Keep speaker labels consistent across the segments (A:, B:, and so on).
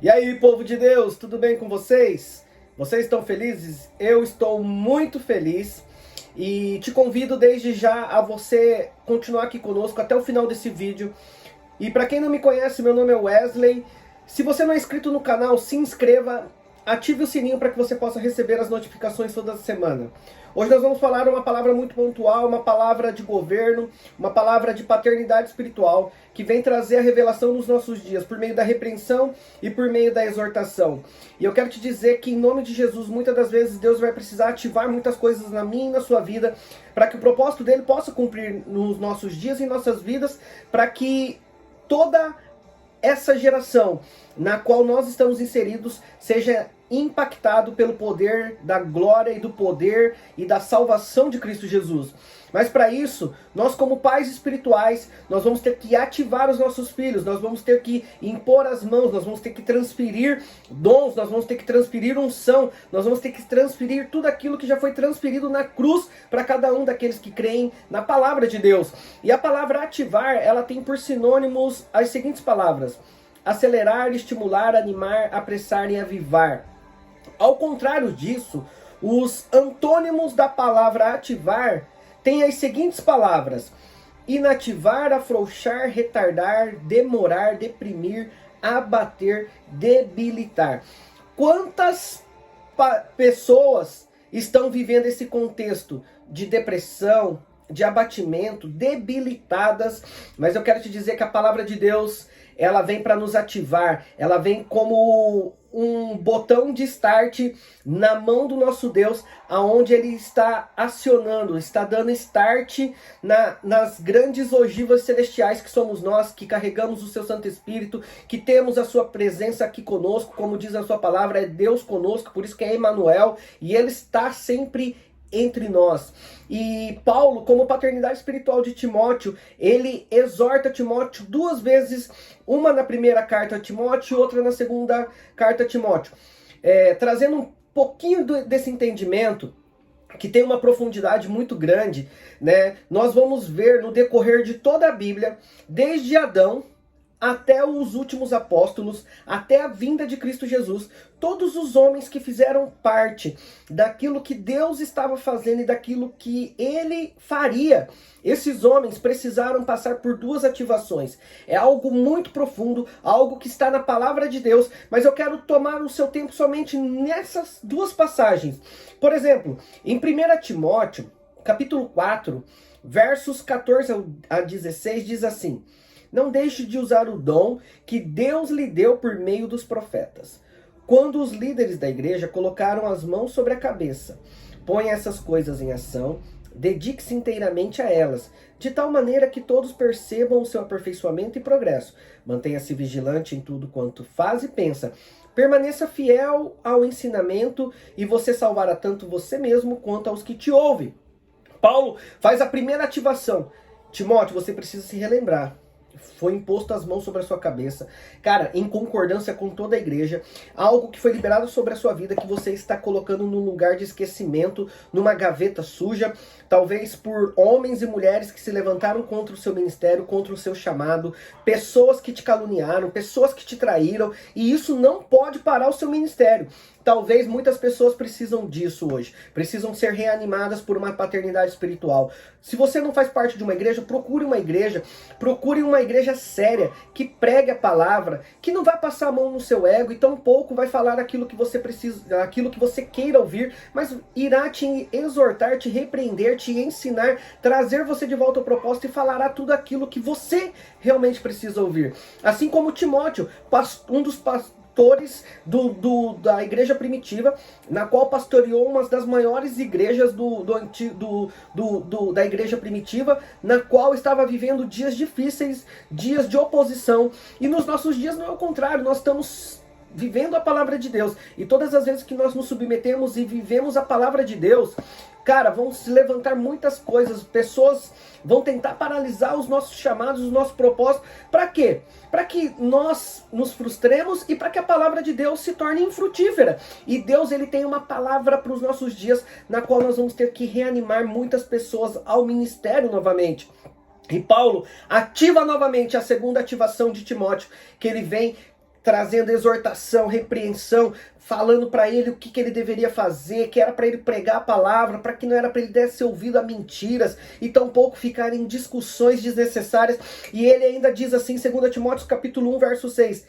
A: E aí, povo de Deus, tudo bem com vocês? Vocês estão felizes? Eu estou muito feliz e te convido desde já a você continuar aqui conosco até o final desse vídeo. E para quem não me conhece, meu nome é Wesley. Se você não é inscrito no canal, se inscreva, ative o sininho para que você possa receber as notificações toda semana. Hoje nós vamos falar uma palavra muito pontual, uma palavra de governo, uma palavra de paternidade espiritual, que vem trazer a revelação nos nossos dias, por meio da repreensão e por meio da exortação. E eu quero te dizer que em nome de Jesus, muitas das vezes Deus vai precisar ativar muitas coisas na minha e na sua vida, para que o propósito dele possa cumprir nos nossos dias e em nossas vidas, para que toda essa geração na qual nós estamos inseridos seja impactado pelo poder da glória e do poder e da salvação de Cristo Jesus. Mas para isso, nós como pais espirituais, nós vamos ter que ativar os nossos filhos, nós vamos ter que impor as mãos, nós vamos ter que transferir dons, nós vamos ter que transferir unção, nós vamos ter que transferir tudo aquilo que já foi transferido na cruz para cada um daqueles que creem na palavra de Deus. E a palavra ativar, ela tem por sinônimos as seguintes palavras: acelerar, estimular, animar, apressar e avivar. Ao contrário disso, os antônimos da palavra ativar têm as seguintes palavras: inativar, afrouxar, retardar, demorar, deprimir, abater, debilitar. Quantas pessoas estão vivendo esse contexto de depressão, de abatimento, debilitadas? Mas eu quero te dizer que a palavra de Deus, ela vem para nos ativar, ela vem como um botão de start na mão do nosso Deus, aonde ele está acionando, está dando start nas grandes ogivas celestiais que somos nós, que carregamos o seu Santo Espírito, que temos a sua presença aqui conosco, como diz a sua palavra, é Deus conosco, por isso que é Emmanuel, e ele está sempre entre nós. E Paulo, como paternidade espiritual de Timóteo, ele exorta Timóteo duas vezes, uma na primeira carta a Timóteo e outra na segunda carta a Timóteo, trazendo um pouquinho desse entendimento, que tem uma profundidade muito grande, né? Nós vamos ver no decorrer de toda a Bíblia, desde Adão até os últimos apóstolos, até a vinda de Cristo Jesus, todos os homens que fizeram parte daquilo que Deus estava fazendo e daquilo que ele faria, esses homens precisaram passar por duas ativações. É algo muito profundo, algo que está na palavra de Deus, mas eu quero tomar o seu tempo somente nessas duas passagens. Por exemplo, em 1 Timóteo, capítulo 4, versos 14 a 16, diz assim: não deixe de usar o dom que Deus lhe deu por meio dos profetas. Quando os líderes da igreja colocaram as mãos sobre a cabeça, ponha essas coisas em ação, dedique-se inteiramente a elas, de tal maneira que todos percebam o seu aperfeiçoamento e progresso. Mantenha-se vigilante em tudo quanto faz e pensa. Permaneça fiel ao ensinamento e você salvará tanto você mesmo quanto aos que te ouvem. Paulo faz a primeira ativação. Timóteo, você precisa se relembrar. Foi imposto as mãos sobre a sua cabeça, cara, em concordância com toda a igreja, algo que foi liberado sobre a sua vida, que você está colocando num lugar de esquecimento, numa gaveta suja, talvez por homens e mulheres que se levantaram contra o seu ministério, contra o seu chamado, pessoas que te caluniaram, pessoas que te traíram, e isso não pode parar o seu ministério. Talvez muitas pessoas precisam disso hoje, precisam ser reanimadas por uma paternidade espiritual. Se você não faz parte de uma igreja, procure uma igreja séria, que pregue a palavra, que não vai passar a mão no seu ego e tampouco vai falar aquilo que você precisa, aquilo que você queira ouvir, mas irá te exortar, te repreender, te ensinar, trazer você de volta ao propósito e falará tudo aquilo que você realmente precisa ouvir. Assim como Timóteo, um dos pastores da igreja primitiva, na qual pastoreou uma das maiores igrejas da igreja primitiva, na qual estava vivendo dias difíceis, dias de oposição. E nos nossos dias não é o contrário, nós estamos vivendo a palavra de Deus, e todas as vezes que nós nos submetemos e vivemos a palavra de Deus, cara, vão se levantar muitas coisas, pessoas vão tentar paralisar os nossos chamados, os nossos propósitos. Para quê? Para que nós nos frustremos e para que a palavra de Deus se torne infrutífera. E Deus, ele tem uma palavra para os nossos dias, na qual nós vamos ter que reanimar muitas pessoas ao ministério novamente. E Paulo ativa novamente a segunda ativação de Timóteo, que ele vem trazendo exortação, repreensão, falando para ele o que ele deveria fazer, que era para ele pregar a palavra, para que não era para ele dar esse ouvido a mentiras, e tampouco ficar em discussões desnecessárias. E ele ainda diz assim, 2 Timóteo capítulo 1, verso 6,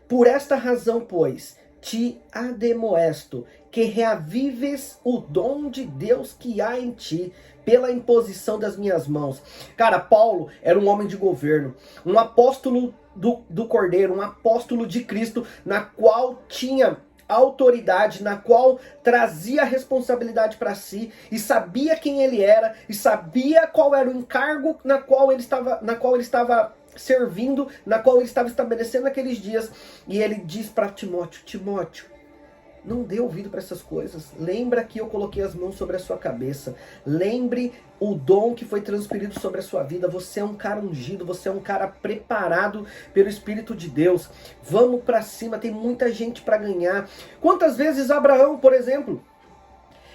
A: por esta razão, pois, te ademoesto, que reavives o dom de Deus que há em ti, pela imposição das minhas mãos. Cara, Paulo era um homem de governo, um apóstolo do Cordeiro, um apóstolo de Cristo, na qual tinha autoridade, na qual trazia a responsabilidade para si, e sabia quem ele era, e sabia qual era o encargo na qual ele estava servindo, na qual ele estava estabelecendo naqueles dias. E ele diz para Timóteo, Timóteo, não dê ouvido para essas coisas. Lembra que eu coloquei as mãos sobre a sua cabeça. Lembre o dom que foi transferido sobre a sua vida. Você é um cara ungido, você é um cara preparado pelo Espírito de Deus. Vamos para cima, tem muita gente para ganhar. Quantas vezes Abraão, por exemplo,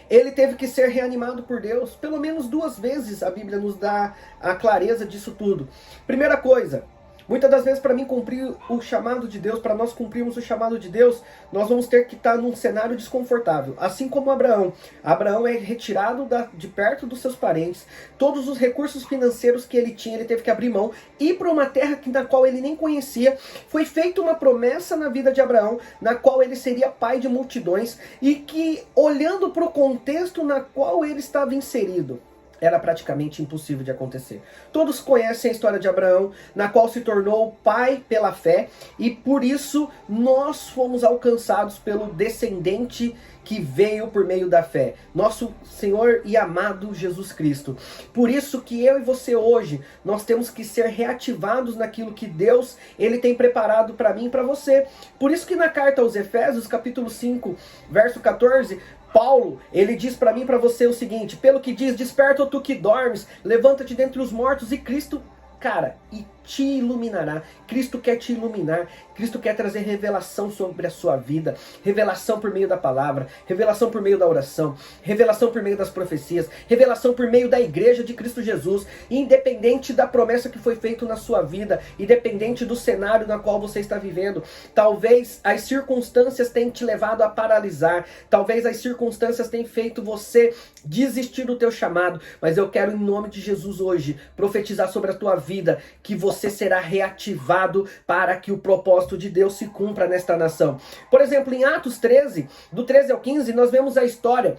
A: ele teve que ser reanimado por Deus? Pelo menos 2 vezes a Bíblia nos dá a clareza disso tudo. Primeira coisa, muitas das vezes para mim cumprir o chamado de Deus, para nós cumprirmos o chamado de Deus, nós vamos ter que estar num cenário desconfortável. Assim como Abraão. Abraão é retirado de perto dos seus parentes. Todos os recursos financeiros que ele tinha, ele teve que abrir mão. Ir para uma terra na qual ele nem conhecia. Foi feita uma promessa na vida de Abraão, na qual ele seria pai de multidões. E que, olhando para o contexto na qual ele estava inserido, era praticamente impossível de acontecer. Todos conhecem a história de Abraão, na qual se tornou pai pela fé, e por isso nós fomos alcançados pelo descendente que veio por meio da fé, nosso Senhor e amado Jesus Cristo. Por isso que eu e você hoje, nós temos que ser reativados naquilo que Deus ele tem preparado para mim e para você. Por isso que na carta aos Efésios, capítulo 5, verso 14, Paulo, ele diz para mim e para você o seguinte, pelo que diz, desperta, tu que dormes, levanta-te dentre os mortos e Cristo, cara, e te iluminará. Cristo quer te iluminar, Cristo quer trazer revelação sobre a sua vida, revelação por meio da palavra, revelação por meio da oração, revelação por meio das profecias, revelação por meio da igreja de Cristo Jesus, independente da promessa que foi feita na sua vida, independente do cenário na qual você está vivendo. Talvez as circunstâncias tenham te levado a paralisar, talvez as circunstâncias tenham feito você desistir do teu chamado, mas eu quero em nome de Jesus hoje profetizar sobre a tua vida, que você será reativado para que o propósito de Deus se cumpra nesta nação. Por exemplo, em Atos 13, do 13 ao 15, nós vemos a história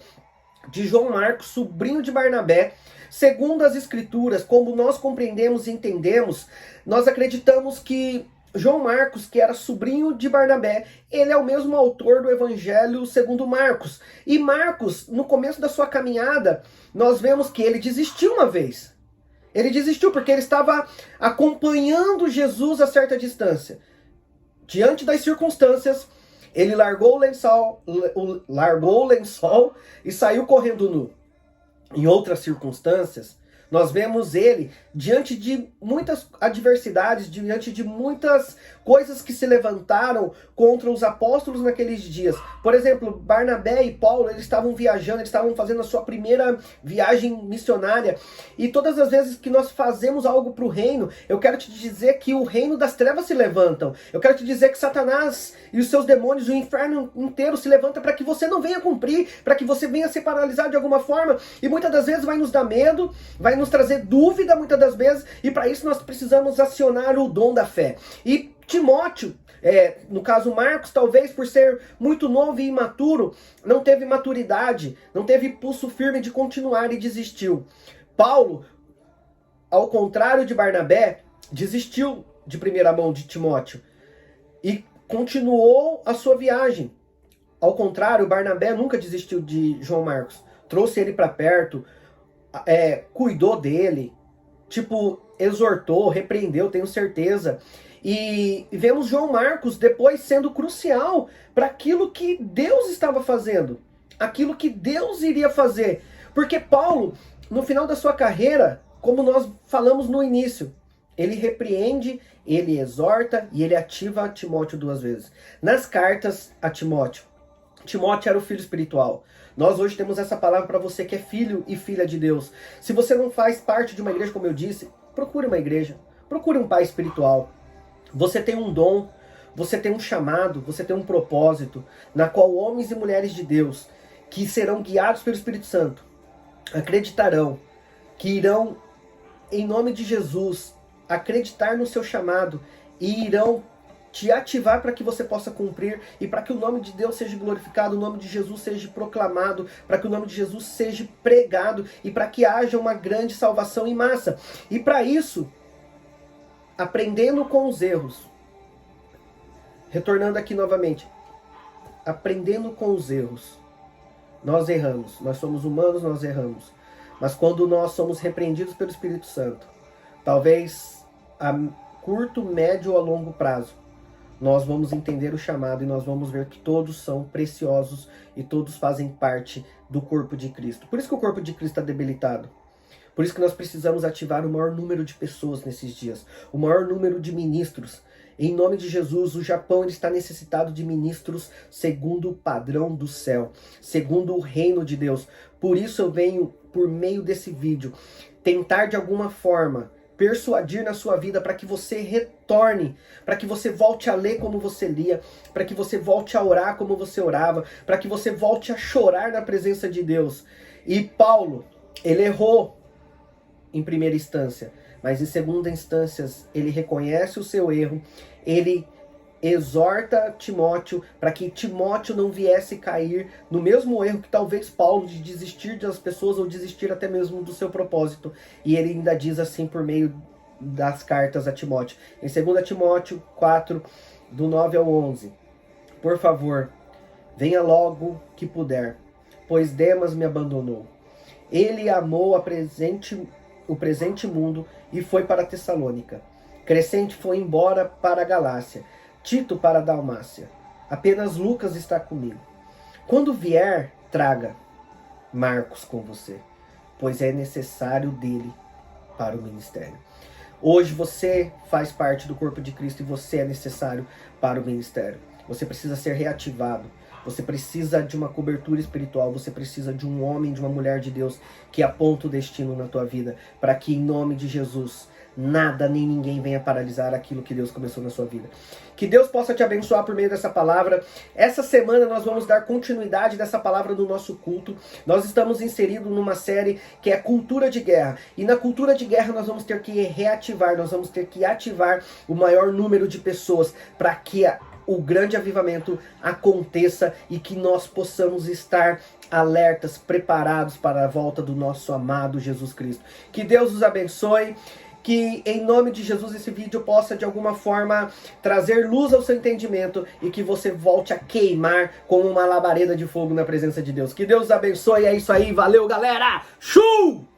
A: de João Marcos, sobrinho de Barnabé. Segundo as Escrituras, como nós compreendemos e entendemos, nós acreditamos que João Marcos, que era sobrinho de Barnabé, ele é o mesmo autor do Evangelho segundo Marcos. E Marcos, no começo da sua caminhada, nós vemos que ele desistiu uma vez. Ele desistiu porque ele estava acompanhando Jesus a certa distância. Diante das circunstâncias, ele largou o lençol e saiu correndo nu. Em outras circunstâncias, nós vemos ele diante de muitas adversidades, diante de muitas coisas que se levantaram contra os apóstolos naqueles dias. Por exemplo, Barnabé e Paulo, eles estavam viajando, eles estavam fazendo a sua primeira viagem missionária. E todas as vezes que nós fazemos algo para o reino, eu quero te dizer que o reino das trevas se levantam. Eu quero te dizer que Satanás e os seus demônios, o inferno inteiro se levanta para que você não venha cumprir, para que você venha ser paralisado de alguma forma. E muitas das vezes vai nos dar medo, vai nos trazer dúvida muitas das vezes, e para isso nós precisamos acionar o dom da fé. E Timóteo, no caso Marcos, talvez por ser muito novo e imaturo, não teve maturidade, não teve pulso firme de continuar e desistiu. Paulo, ao contrário de Barnabé, desistiu de primeira mão de Timóteo e continuou a sua viagem. Ao contrário, Barnabé nunca desistiu de João Marcos, trouxe ele para perto, cuidou dele, exortou, repreendeu, tenho certeza. E vemos João Marcos depois sendo crucial para aquilo que Deus estava fazendo, aquilo que Deus iria fazer. Porque Paulo, no final da sua carreira, como nós falamos no início, ele repreende, ele exorta e ele ativa Timóteo 2 vezes. Nas cartas a Timóteo, Timóteo era o filho espiritual. Nós hoje temos essa palavra para você que é filho e filha de Deus. Se você não faz parte de uma igreja, como eu disse, procure uma igreja, procure um pai espiritual. Você tem um dom, você tem um chamado, você tem um propósito, na qual homens e mulheres de Deus, que serão guiados pelo Espírito Santo, acreditarão, que irão, em nome de Jesus, acreditar no seu chamado e irão te ativar para que você possa cumprir e para que o nome de Deus seja glorificado, o nome de Jesus seja proclamado, para que o nome de Jesus seja pregado e para que haja uma grande salvação em massa. E para isso, aprendendo com os erros, retornando aqui novamente, aprendendo com os erros, nós erramos, nós somos humanos, nós erramos. Mas quando nós somos repreendidos pelo Espírito Santo, talvez a curto, médio ou a longo prazo, nós vamos entender o chamado e nós vamos ver que todos são preciosos e todos fazem parte do corpo de Cristo. Por isso que o corpo de Cristo está debilitado. Por isso que nós precisamos ativar o maior número de pessoas nesses dias, o maior número de ministros. Em nome de Jesus, o Japão ele está necessitado de ministros segundo o padrão do céu, segundo o reino de Deus. Por isso eu venho, por meio desse vídeo, tentar de alguma forma persuadir na sua vida para que você retorne, para que você volte a ler como você lia, para que você volte a orar como você orava, para que você volte a chorar na presença de Deus. E Paulo, ele errou em primeira instância, mas em segunda instância ele reconhece o seu erro, ele exorta Timóteo para que Timóteo não viesse cair no mesmo erro que talvez Paulo, de desistir das pessoas ou desistir até mesmo do seu propósito. E ele ainda diz assim por meio das cartas a Timóteo. Em 2 Timóteo 4, do 9 ao 11. Por favor, venha logo que puder, pois Demas me abandonou. Ele amou o presente mundo e foi para Tessalônica. Crescente foi embora para a Galácia. Tito para a Dalmácia. Apenas Lucas está comigo. Quando vier, traga Marcos com você, pois é necessário dele para o ministério. Hoje você faz parte do corpo de Cristo e você é necessário para o ministério. Você precisa ser reativado. Você precisa de uma cobertura espiritual. Você precisa de um homem, de uma mulher de Deus que aponta o destino na tua vida, para que em nome de Jesus nada nem ninguém venha paralisar aquilo que Deus começou na sua vida. Que Deus possa te abençoar por meio dessa palavra. Essa semana nós vamos dar continuidade dessa palavra no nosso culto. Nós estamos inseridos numa série que é Cultura de Guerra. E na Cultura de Guerra nós vamos ter que reativar, nós vamos ter que ativar o maior número de pessoas para que o grande avivamento aconteça e que nós possamos estar alertas, preparados para a volta do nosso amado Jesus Cristo. Que Deus os abençoe. Que em nome de Jesus esse vídeo possa de alguma forma trazer luz ao seu entendimento e que você volte a queimar como uma labareda de fogo na presença de Deus. Que Deus abençoe, é isso aí, valeu galera! Show!